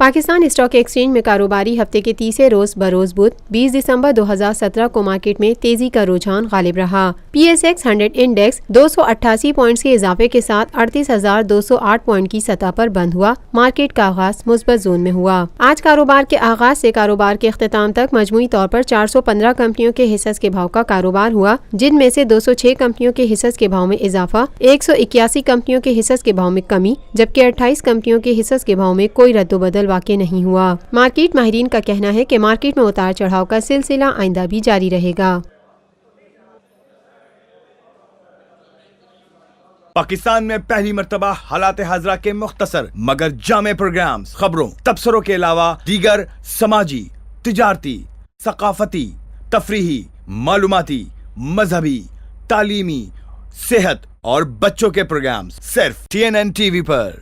Pakistan stock exchange میں کاروباری ہفتے کے تیسرے روز بروز بدھ 20 دسمبر 2017 کو مارکیٹ میں تیزی کا رجحان غالب رہا۔ P S x 100 index 288 points کے اضافے کے ساتھ 38,208 پوائنٹ کی سطح پر بند ہوا۔ مارکیٹ کا آغاز مثبت زون میں ہوا۔ آج کاروبار کے آغاز سے کاروبار کے اختتام تک مجموعی طور پر 415 کمپنیوں کے حصص کے بھاؤ کا کاروبار ہوا، جن میں سے 206 کمپنیوں کے حصص کے بھاؤ میں اضافہ، 181 کمپنیوں کے حصص کے بھاؤ میں کمی، جبکہ 28 کمپنیوں کے حصص کے بھاؤ میں کوئی رد و بدل واقع نہیں ہوا۔ مارکیٹ ماہرین کا کہنا ہے کہ مارکیٹ میں اتار چڑھاؤ کا سلسلہ آئندہ بھی جاری رہے گا۔ پاکستان میں پہلی مرتبہ حالات حاضرہ کے مختصر مگر جامع پروگرامز، خبروں، تبصروں کے علاوہ دیگر سماجی، تجارتی، ثقافتی، تفریحی، معلوماتی، مذہبی، تعلیمی، صحت اور بچوں کے پروگرامز صرف TNN TV پر۔